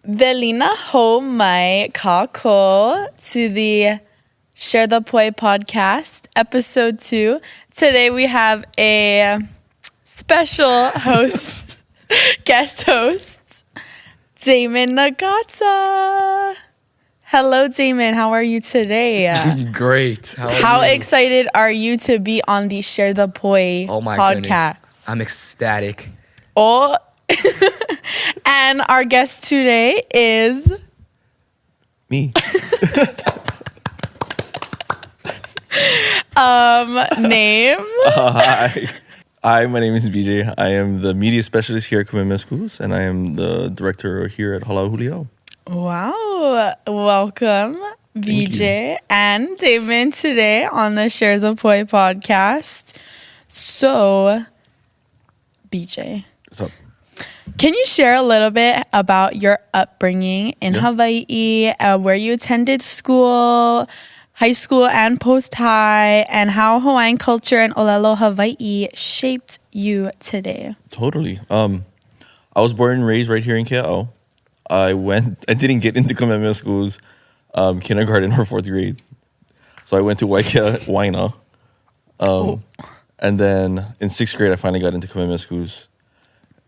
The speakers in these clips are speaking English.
Velina ho mai kako to the Share the Poi podcast, episode 2. Today we have a special host, guest host, Damon Nagata. Hello, Damon. How are you today? Great. How excited are you to be on the Share the Poi podcast? Goodness. I'm ecstatic. Oh, and our guest today is me. Name. Hi, my name is BJ. I am the media specialist here at Kamehameha Schools, and I am the director here at Hawaiʻi. Wow. Welcome, BJ and Damon, today on the Share the Poi podcast. So, BJ. What's up? Can you share a little bit about your upbringing in Hawaii, where you attended school, high school and post-high, and how Hawaiian culture and ʻōlelo Hawaii shaped you today? Totally. I was born and raised right here in Kea'au. I didn't get into Kamehameha Schools kindergarten or 4th grade. So I went to Hawaiian. And then in 6th grade, I finally got into Kamehameha Schools.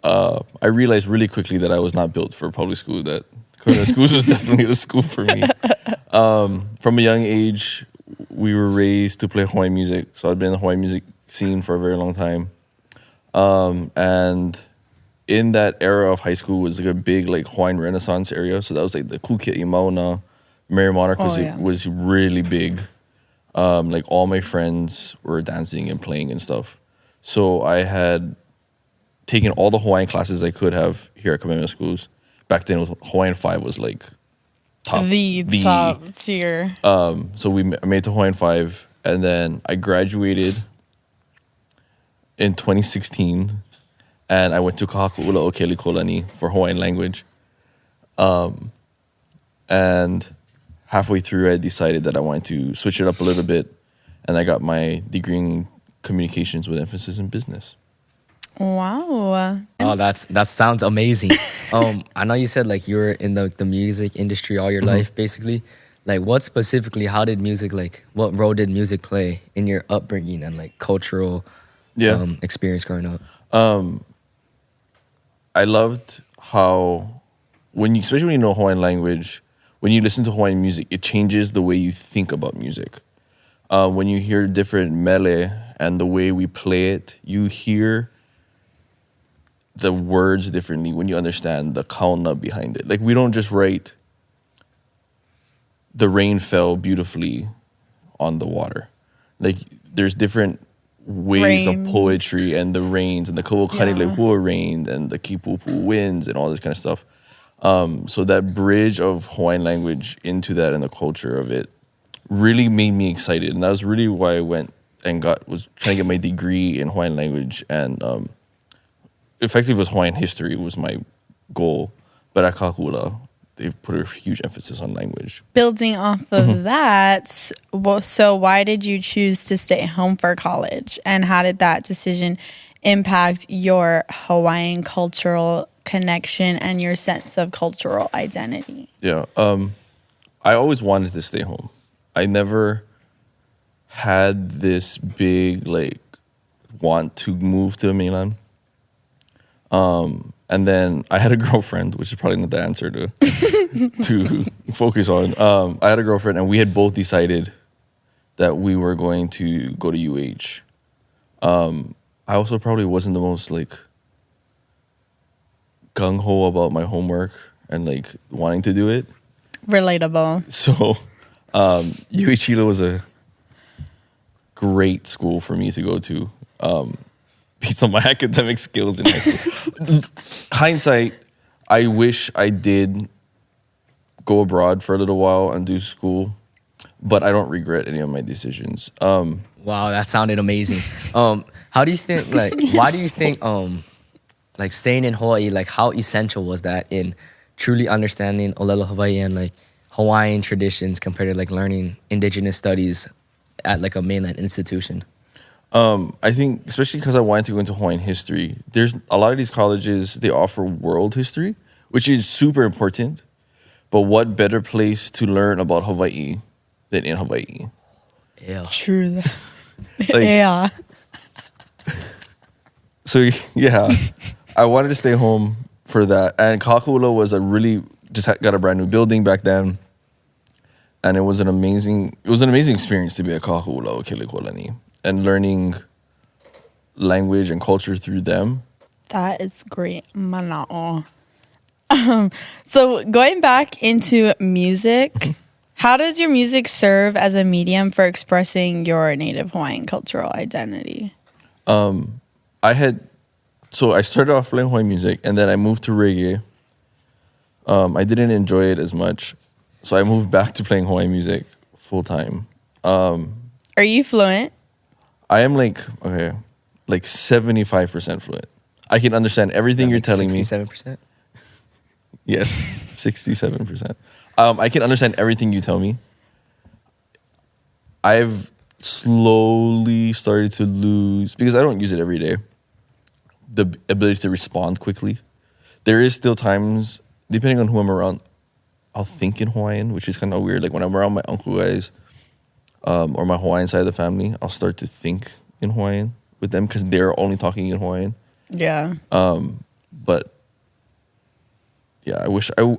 I realized really quickly that I was not built for public school, that Kamehameha Schools was definitely the school for me. From a young age, we were raised to play Hawaiian music. So I'd been in the Hawaiian music scene for a very long time. And in that era of high school was like a big like Hawaiian Renaissance area. So that was like the Kukia Mauna, Merrie Monarch was really big. Like all my friends were dancing and playing and stuff. So I had taken all the Hawaiian classes I could have here at Kamehameha Schools. Back then, Hawaiian 5 was like top tier. So I made it to Hawaiian 5, and then I graduated in 2016, and I went to Kahakaʻula o Kelikolani for Hawaiian language. And halfway through, I decided that I wanted to switch it up a little bit, and I got my degree in communications with emphasis in business. Wow. Oh, that sounds amazing. I know you said like you were in the music industry all your life, basically. Like what role did music play in your upbringing and like cultural experience growing up? I loved how especially when you know Hawaiian language, when you listen to Hawaiian music, it changes the way you think about music. When you hear different mele and the way we play it, you hear the words differently when you understand the kauna behind it. Like we don't just write the rain fell beautifully on the water. Like there's different ways of poetry and the rains and the kauokani lehua rain and the kipupu winds and all this kind of stuff. So that bridge of Hawaiian language into that and the culture of it really made me excited. And that was really why I went and was trying to get my degree in Hawaiian language, and effectively was Hawaiian history was my goal. But at Kahakaʻula, they put a huge emphasis on language. Building off of that, so why did you choose to stay home for college? And how did that decision impact your Hawaiian cultural connection and your sense of cultural identity? Yeah. I always wanted to stay home. I never had this big want to move to the mainland. And then I had a girlfriend, which is probably not the answer to focus on. I had a girlfriend, and we had both decided that we were going to go to UH. I also probably wasn't the most gung-ho about my homework and wanting to do it. Relatable. So UH Hilo was a great school for me to go to. Based on my academic skills in high school. Hindsight, I wish I did go abroad for a little while and do school, but I don't regret any of my decisions. Wow, that sounded amazing. How do you think, why do you think, staying in Hawaii, how essential was that in truly understanding ʻōlelo Hawaii and Hawaiian traditions compared to learning indigenous studies at a mainland institution? I think, especially because I wanted to go into Hawaiian history, there's a lot of these colleges, they offer world history, which is super important. But what better place to learn about Hawaii than in Hawaii? Yeah. True. Like, yeah. So yeah, I wanted to stay home for that. And Kākula was got a brand new building back then. And it was an amazing experience to be at Kākula o Kelekolani and learning language and culture through them. That is great. Mana'o. So going back into music, how does your music serve as a medium for expressing your native Hawaiian cultural identity? I started off playing Hawaiian music and then I moved to reggae. I didn't enjoy it as much. So I moved back to playing Hawaiian music full time. Are you fluent? I am like 75% fluent. I can understand everything you're telling me. 67%? Yes, 67%. I can understand everything you tell me. I've slowly started to lose, because I don't use it every day, the ability to respond quickly. There is still times, depending on who I'm around, I'll think in Hawaiian, which is kind of weird. Like when I'm around my uncle guys or my Hawaiian side of the family, I'll start to think in Hawaiian with them because they're only talking in Hawaiian. Yeah. But yeah,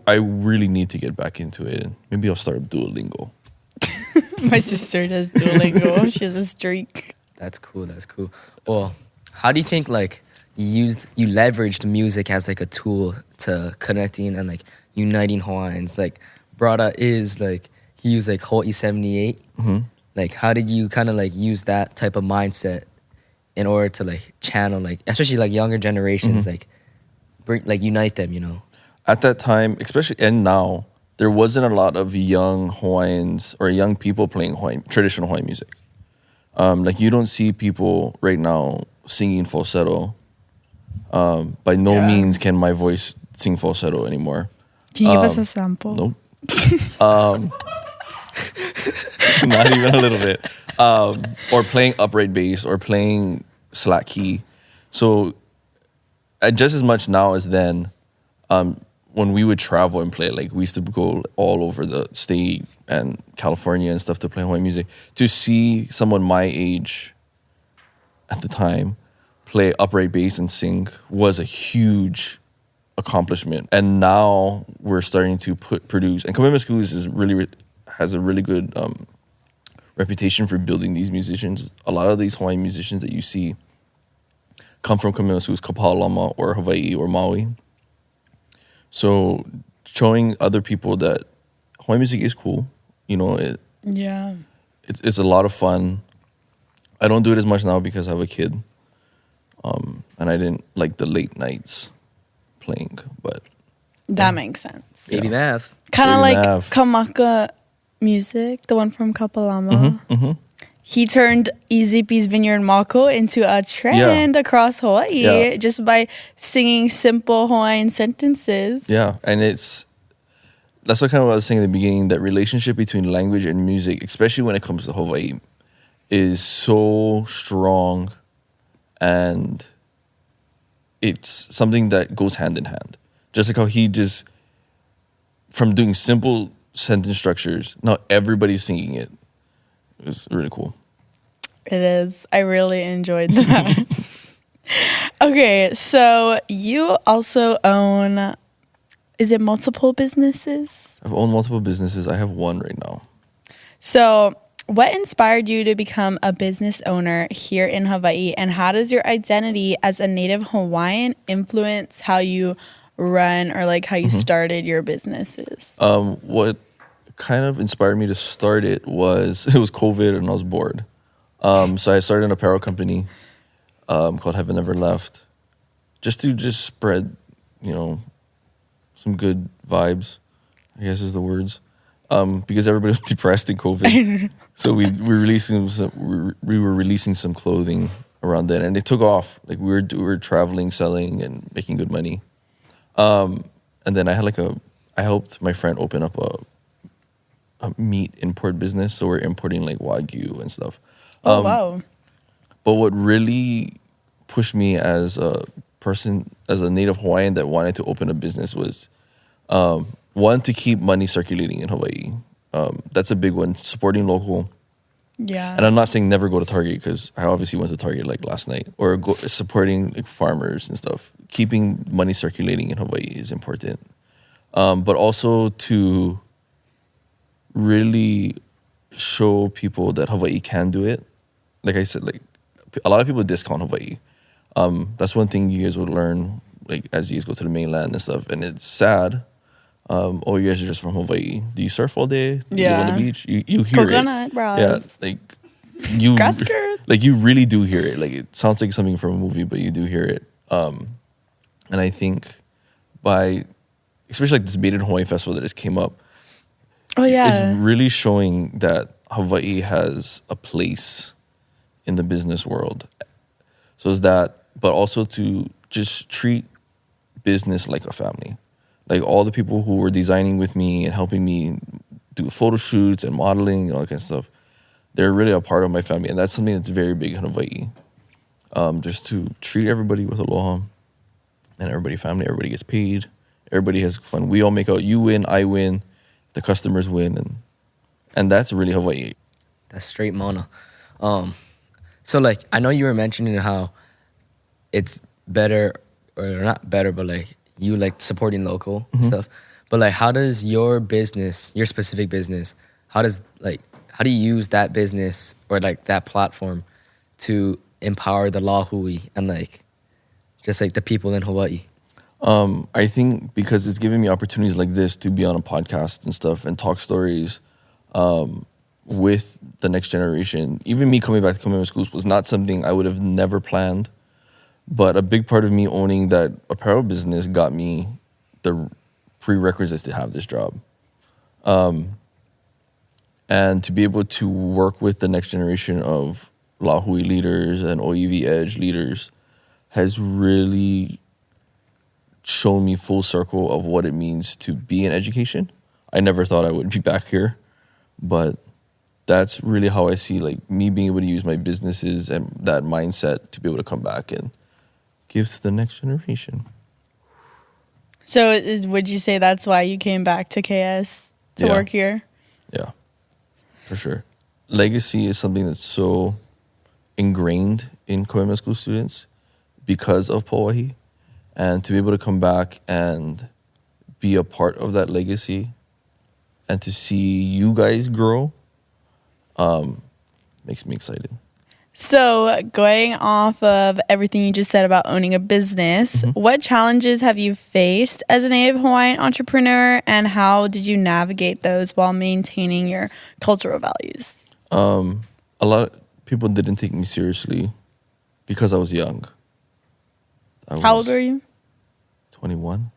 I really need to get back into it. And maybe I'll start Duolingo. My sister does Duolingo. She has a streak. That's cool. Well, how do you think like you leveraged music as like a tool to connecting and like uniting Hawaiians? Like Brada is like, he used like Hawaiʻi 78. Mm-hmm. Like how did you kind of like use that type of mindset in order to like channel like, especially like younger generations, like bring, like unite them, you know? At that time, especially and now, there wasn't a lot of young Hawaiians or young people playing traditional Hawaiian music. Like you don't see people right now singing falsetto. By no means can my voice sing falsetto anymore. Can you give us a sample? Nope. Not even a little bit. Or playing upright bass or playing slack key. So just as much now as then, when we would travel and play, like we used to go all over the state and California and stuff to play Hawaiian music. To see someone my age at the time play upright bass and sing was a huge accomplishment. And now we're starting to produce, and Kamehameha Schools has a really good reputation for building these musicians. A lot of these Hawaiian musicians that you see come from Kamehameha Schools, Kapalama or Hawaii or Maui. So showing other people that Hawaiian music is cool, you know, it's a lot of fun. I don't do it as much now because I have a kid. And I didn't like the late nights playing, but that makes sense. Baby math. Kind of like Math. Kamaka music, the one from Kapalama. Mm-hmm. He turned Ezepi's Vineyard Mako into a trend across Hawaii just by singing simple Hawaiian sentences. Yeah, and that's what I was saying in the beginning, that relationship between language and music, especially when it comes to Hawaii, is so strong, and it's something that goes hand in hand. Just like how he just, from doing simple sentence structures, now everybody's singing it. It's really cool. It is. I really enjoyed that. Okay, so you also own, is it multiple businesses? I've owned multiple businesses. I have one right now. So what inspired you to become a business owner here in Hawaii, and how does your identity as a native Hawaiian influence how you run or like how you started your businesses? What kind of inspired me to start it was COVID and I was bored. So I started an apparel company called Heaven Never Left, just to spread, you know, some good vibes, I guess is the words. Because everybody was depressed in COVID. So we were releasing some clothing around then, and it took off. Like we were traveling, selling, and making good money. And then I helped my friend open up a meat import business. So we're importing like Wagyu and stuff. Oh, wow. But what really pushed me as a person, as a native Hawaiian that wanted to open a business was One, to keep money circulating in Hawaii. That's a big one. Supporting local. Yeah. And I'm not saying never go to Target, because I obviously went to Target like last night. Or supporting like farmers and stuff. Keeping money circulating in Hawaii is important. But also to really show people that Hawaii can do it. Like I said, like a lot of people discount Hawaii. That's one thing you guys would learn, like as you guys go to the mainland and stuff. And it's sad. Oh, you guys are just from Hawaii. Do you surf all day? Do you live on the beach? You hear Coconut it. bras. Yeah, like you Grass skirt. like you really do hear it. Like it sounds like something from a movie, but you do hear it. And I think by especially like this Made in Hawaii festival that just came up, Oh yeah. is really showing that Hawaii has a place in the business world. So is that, but also to just treat business like a family. Like all the people who were designing with me and helping me do photo shoots and modeling and all that kind of stuff, they're really a part of my family. And that's something that's very big in Hawaii. Just to treat everybody with aloha and everybody family, everybody gets paid, everybody has fun. We all make out, you win, I win, the customers win. And that's really Hawaii. That's straight Mona. So like, I know you were mentioning how it's better, or not better, but like you like supporting local stuff. But like, how does your business, your specific business, how do you use that business or like that platform to empower the lāhui and like just like the people in Hawaii? I think because it's giving me opportunities like this to be on a podcast and stuff and talk stories with the next generation. Even me coming back to Kamehameha schools was not something I would have never planned. But a big part of me owning that apparel business got me the prerequisites to have this job. And to be able to work with the next generation of lāhui leaders and OEV Edge leaders has really shown me full circle of what it means to be in education. I never thought I would be back here, but that's really how I see like me being able to use my businesses and that mindset to be able to come back and give to the next generation. So would you say that's why you came back to KS to work here? Yeah, for sure. Legacy is something that's so ingrained in Kamehameha school students because of Pauahi. And to be able to come back and be a part of that legacy and to see you guys grow makes me excited. So going off of everything you just said about owning a business, what challenges have you faced as a Native Hawaiian entrepreneur, and how did you navigate those while maintaining your cultural values? A lot of people didn't take me seriously because I was young. How old were you? 21.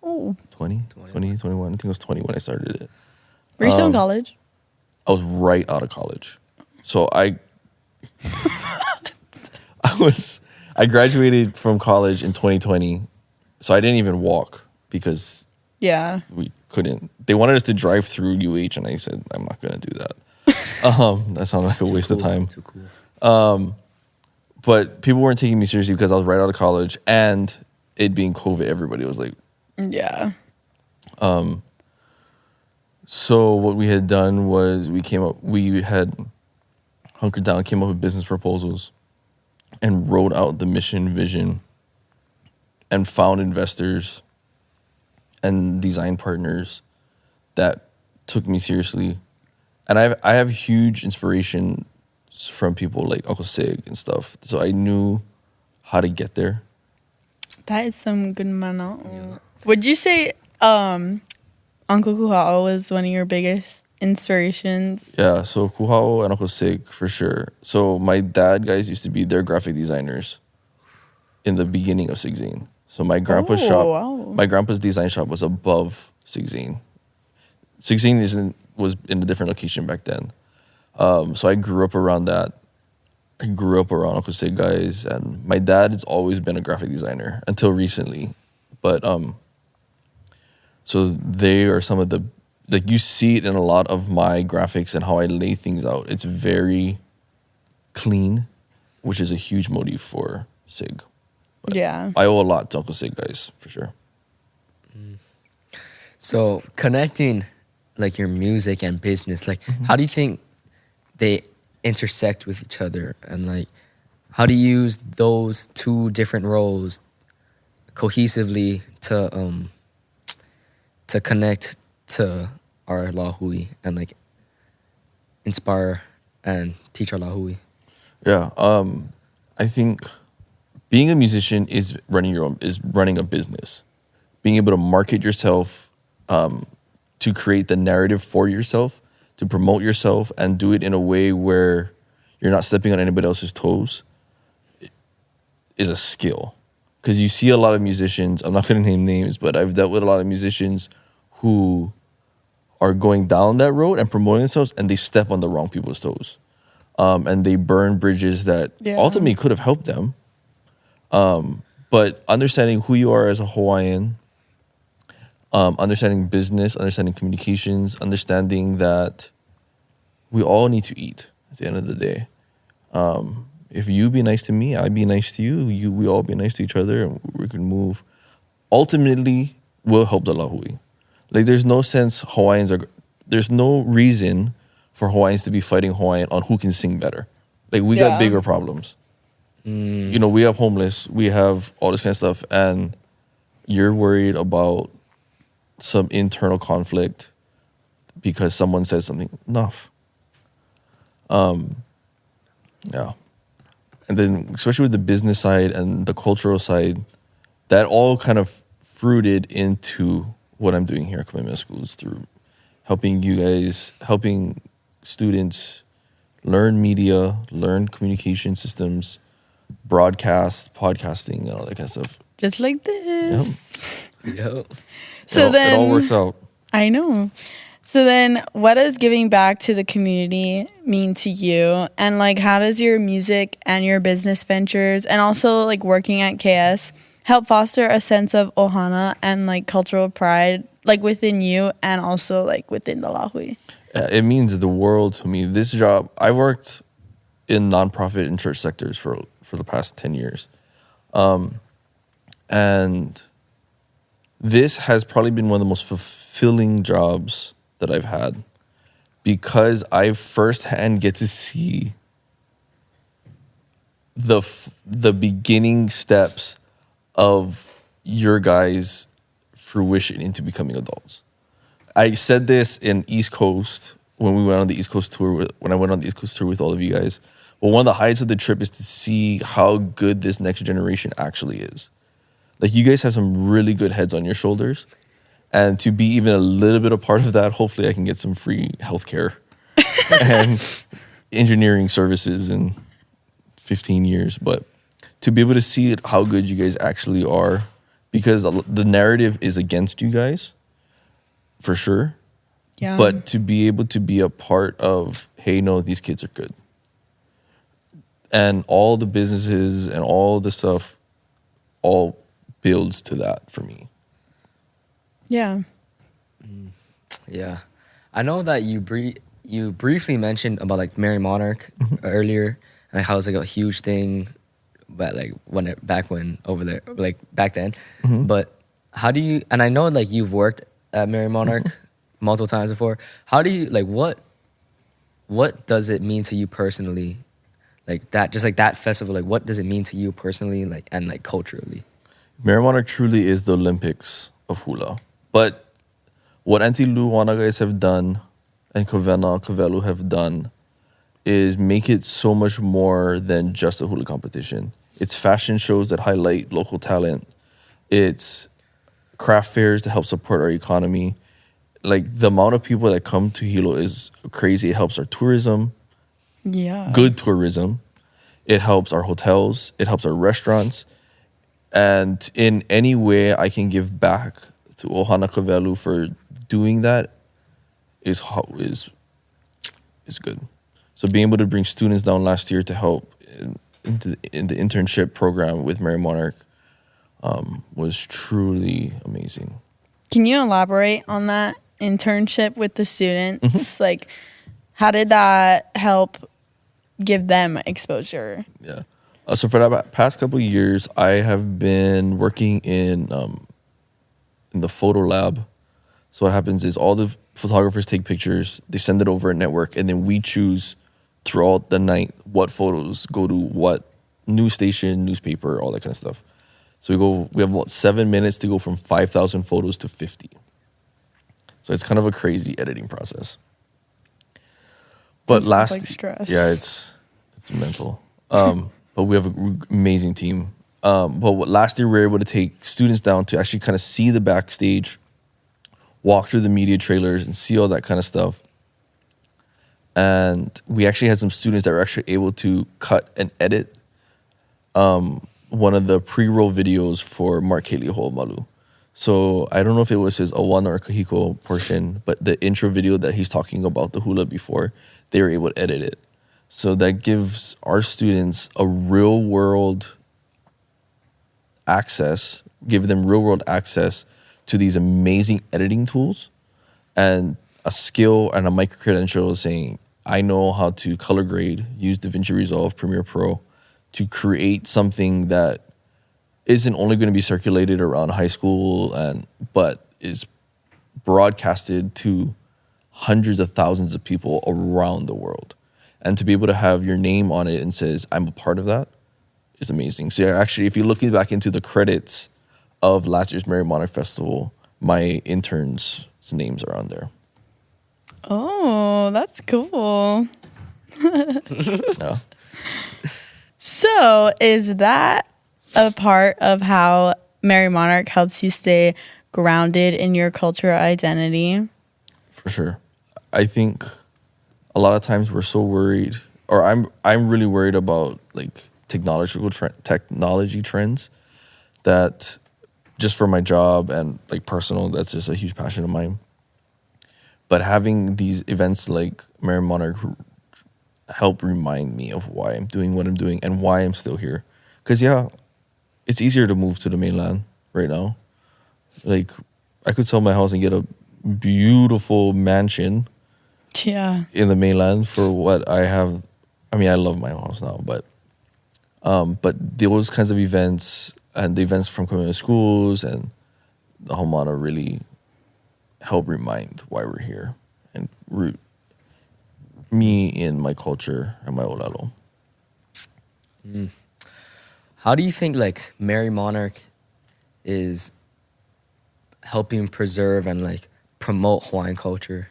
Oh. 20, 21. I think I was 20 when I started it. Were you still in college? I was right out of college. So I graduated from college in 2020. So I didn't even walk because we couldn't. They wanted us to drive through UH, and I said, I'm not going to do that. That sounded like a waste of time. Too cool. But people weren't taking me seriously because I was right out of college, and it being COVID, everybody was like, yeah. So what we had done was we had hunkered down, came up with business proposals, and wrote out the mission, vision, and found investors and design partners that took me seriously. And I have huge inspiration from people like Uncle Sig and stuff. So I knew how to get there. That is some good mana. Yeah. Would you say Uncle Kuhao was one of your biggest inspirations? Yeah, so Kuhao and Uncle Sig for sure. So my dad guys used to be their graphic designers in the beginning of Sig Zane. So my grandpa's my grandpa's design shop was above Sig Zane. Sig Zane was in a different location back then. So I grew up around that. I grew up around Uncle Sig guys, and my dad has always been a graphic designer until recently. But so they are some of the, like, you see it in a lot of my graphics and how I lay things out. It's very clean, which is a huge motive for Sig. But yeah. I owe a lot to Uncle Sig guys, for sure. So connecting like your music and business, like how do you think they intersect with each other, and like how do you use those two different roles cohesively to connect to our lāhui and like inspire and teach our lāhui? Yeah, I think being a musician is running a business. Being able to market yourself, to create the narrative for yourself, to promote yourself, and do it in a way where you're not stepping on anybody else's toes, is a skill. Because you see a lot of musicians, I'm not going to name names, but I've dealt with a lot of musicians who are going down that road and promoting themselves, and they step on the wrong people's toes. And they burn bridges that ultimately could have helped them. But understanding who you are as a Hawaiian, understanding business, understanding communications, understanding that we all need to eat at the end of the day. If you be nice to me, I be nice to you. We all be nice to each other, and we can move. Ultimately, will help the lāhui. Like, there's no sense there's no reason for Hawaiians to be fighting Hawaiian on who can sing better. Like, we got bigger problems. You know, we have homeless, we have all this kind of stuff, and you're worried about some internal conflict because someone says something. Enough. Yeah. And then, especially with the business side and the cultural side, that all kind of fruited into what I'm doing here at Kamehameha Schools, through helping students learn media, learn communication systems, broadcast, podcasting, and all that kind of stuff. Just like this. Yep. So then it all works out. I know. So then what does giving back to the community mean to you? And like, how does your music and your business ventures and also like working at KS help foster a sense of ohana and like cultural pride, like within you and also like within the lāhui? It means the world to me. This job, I worked in nonprofit and church sectors for the past 10 years. And this has probably been one of the most fulfilling jobs that I've had, because I firsthand get to see the beginning steps of your guys' fruition into becoming adults. I said this in East Coast when we went on the East Coast tour, when I went on the East Coast tour with all of you guys. But one of the highlights of the trip is to see how good this next generation actually is. Like, you guys have some really good heads on your shoulders. And to be even a little bit a part of that, hopefully I can get some free healthcare and engineering services in 15 years. But to be able to see how good you guys actually are, because the narrative is against you guys, for sure. Yeah. But to be able to be a part of, hey, no, these kids are good. And all the businesses and all the stuff all builds to that for me. Yeah. Yeah. I know that you briefly mentioned about like Merrie Monarch earlier, and how it was like a huge thing, but like back then. But how do you, and I know like you've worked at Merrie Monarch multiple times before. How do you, like, what does it mean to you personally? Like that, just like that festival, like what does it mean to you personally, like, and like culturally? Merrie Monarch truly is the Olympics of hula. But what Auntie Luana guys have done and Kavelu have done is make it so much more than just a hula competition. It's fashion shows that highlight local talent. It's craft fairs to help support our economy. Like, the amount of people that come to Hilo is crazy. It helps our tourism. Yeah. Good tourism. It helps our hotels. It helps our restaurants. And in any way I can give back to Ohana Kavelu for doing that is good. So being able to bring students down last year to help in the internship program with Merrie Monarch was truly amazing. Can you elaborate on that internship with the students? Like, how did that help give them exposure? Yeah. So for the past couple of years, I have been working in the photo lab So what happens is all the photographers take pictures, they send it over a network, and then we choose throughout the night what photos go to what news station, newspaper, all that kind of stuff. So we have about 7 minutes to go from 5,000 photos to 50. So it's kind of a crazy editing process. But like stress. Yeah, it's mental. But we have an amazing team. Last year we were able to take students down to actually kind of see the backstage, walk through the media trailers and see all that kind of stuff. And we actually had some students that were actually able to cut and edit one of the pre-roll videos for Mark Haley Ho'omalu. So I don't know if it was his Awana or Kahiko portion, but the intro video that he's talking about the hula before, they were able to edit it. So that gives our students a real world access, give them real world access to these amazing editing tools and a skill and a micro credential saying, I know how to color grade, use DaVinci Resolve, Premiere Pro to create something that isn't only going to be circulated around high school but is broadcasted to hundreds of thousands of people around the world. And to be able to have your name on it and says, I'm a part of that is amazing. So actually, if you're looking back into the credits of last year's Merrie Monarch Festival, my interns' names are on there. Oh, that's cool. Yeah. So is that a part of how Merrie Monarch helps you stay grounded in your cultural identity? For sure. I think a lot of times we're so worried, or I'm really worried about like technology trends that just for my job and like personal, that's just a huge passion of mine. But having these events like Merrie Monarch help remind me of why I'm doing what I'm doing and why I'm still here. Because it's easier to move to the mainland right now. Like I could sell my house and get a beautiful mansion in the mainland for what I have. I mean, I love my house now, but those kinds of events and the events from Kamehameha schools and the Haumana really help remind why we're here and root me in my culture and my ʻōlelo. How do you think like Merrie Monarch is helping preserve and like promote Hawaiian culture?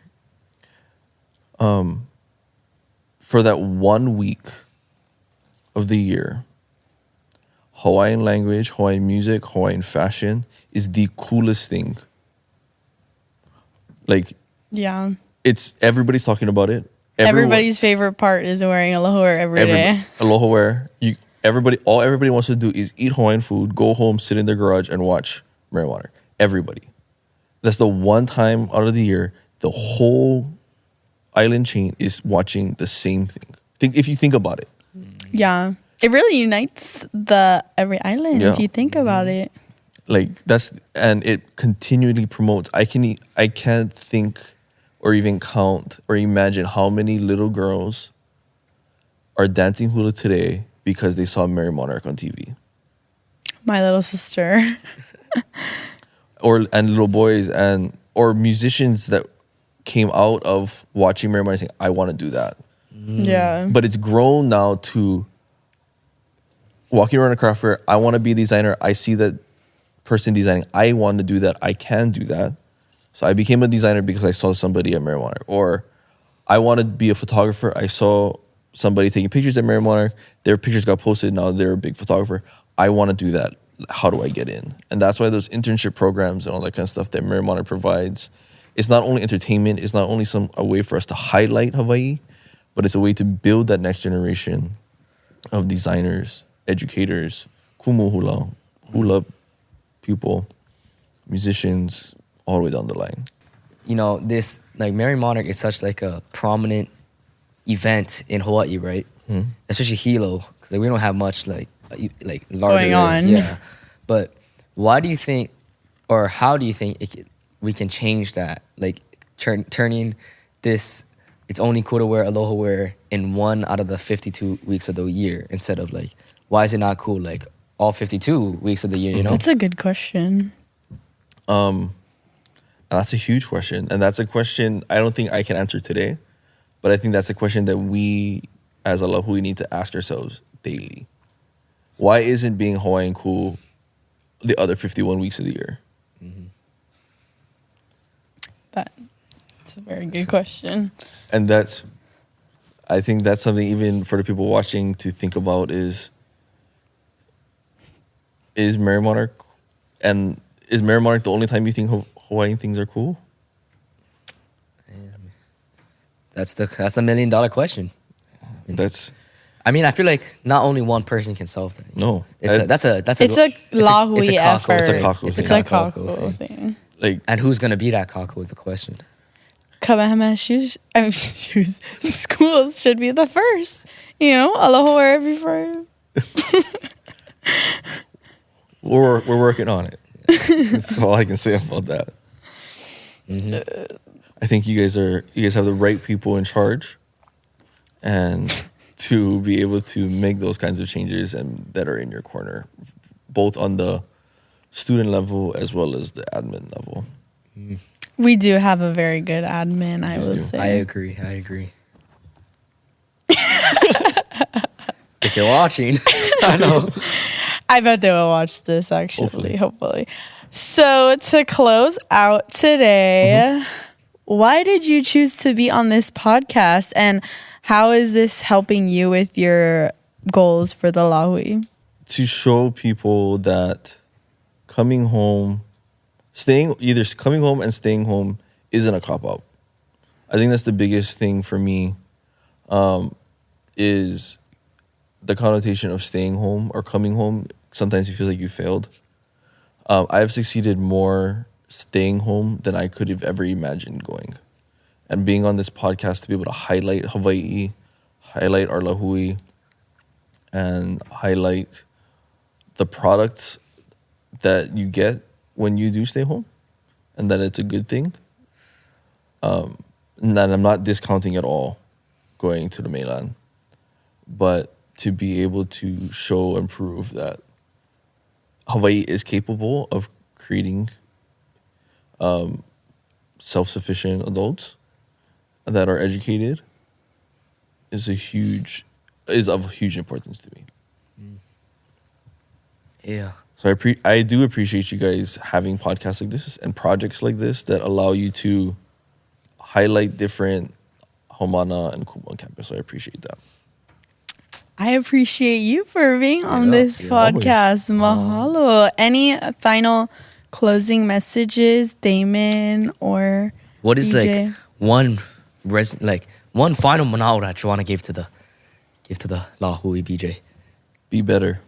For that 1 week of the year, Hawaiian language, Hawaiian music, Hawaiian fashion is the coolest thing. Like, it's everybody's talking about it. Everybody's favorite part is wearing aloha wear every day. Aloha wear. Everybody wants to do is eat Hawaiian food, go home, sit in their garage, and watch Merrie Monarch. Everybody. That's the one time out of the year the whole island chain is watching the same thing. If you think about it. Yeah. It really unites every island if you think about it. Like and it continually promotes. I can't think or even count or imagine how many little girls are dancing hula today because they saw Merrie Monarch on TV. My little sister. and little boys or musicians that came out of watching Merrie Monarch saying, I want to do that. Yeah. But it's grown now to walking around a craft fair, I want to be a designer. I see that person designing. I want to do that. I can do that. So I became a designer because I saw somebody at Merrie Monarch. Or I want to be a photographer. I saw somebody taking pictures at Merrie Monarch. Their pictures got posted. Now they're a big photographer. I want to do that. How do I get in? And that's why those internship programs and all that kind of stuff that Merrie Monarch provides, it's not only entertainment, it's not only a way for us to highlight Hawaii, but it's a way to build that next generation of designers, educators, kumu hula people, musicians, all the way down the line. You know, this like Merrie Monarch is such like a prominent event in Hawaii, right? Mm-hmm. Especially Hilo, because like, we don't have much like larger going on. Yeah, but why do you think, or how do you think we can change that? Like turning this, it's only cool to wear aloha wear in 1 out of the 52 weeks of the year instead of like, why is it not cool like all 52 weeks of the year? You know, that's a good question. And that's a huge question. And that's a question I don't think I can answer today. But I think that's a question that we as a lāhui need to ask ourselves daily. Why isn't being Hawaiian cool the other 51 weeks of the year? That's a very good question. And I think that's something even for the people watching to think about is Merrie Monarch, and is Merrie Monarch the only time you think Hawaiian things are cool? That's the $1 million question. I mean, I feel like not only one person can solve that. No, it's a lāhui effort. It's a kako thing. Like, and who's gonna be that kako is the question. Kamehameha shoes. Schools should be the first. You know, aloha wherever you're. We're working on it. That's all I can say about that. I think you guys have the right people in charge, and to be able to make those kinds of changes and that are in your corner, both on the student level as well as the admin level. We do have a very good admin, I would say. I agree. If you're watching, I know. I bet they will watch this, actually, hopefully. So to close out today, why did you choose to be on this podcast, and how is this helping you with your goals for the lāhui? To show people that coming home and staying home isn't a cop-out. I think that's the biggest thing for me, is the connotation of staying home or coming home. Sometimes you feel like you failed. I've succeeded more staying home than I could have ever imagined going. And being on this podcast to be able to highlight Hawaiʻi, highlight our lāhui, and highlight the products that you get when you do stay home, and that it's a good thing. And that I'm not discounting at all going to the mainland, but to be able to show and prove that Hawaii is capable of creating self-sufficient adults that are educated is of huge importance to me. Yeah. So I do appreciate you guys having podcasts like this and projects like this that allow you to highlight different Haumana and Kumu on campus. So I appreciate that. I appreciate you for being on this podcast. Mahalo. Any final closing messages, Damon or what is BJ? one final manao that you want to give to the lāhui, BJ? Be better.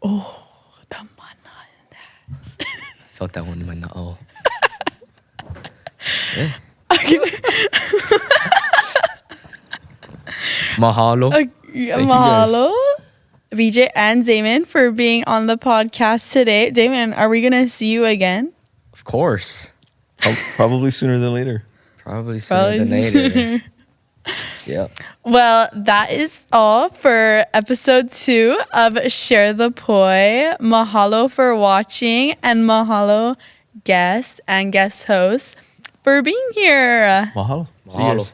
Oh, the mana in that. I felt that one in my na'o. Mahalo. Mahalo, BJ and Damon, for being on the podcast today. Damon, are we going to see you again? Of course. Probably sooner than later. Probably sooner than later. Yeah. Well, that is all for episode 2 of Share the Poi. Mahalo for watching, and mahalo guests and guest hosts for being here. Mahalo. Mahalo.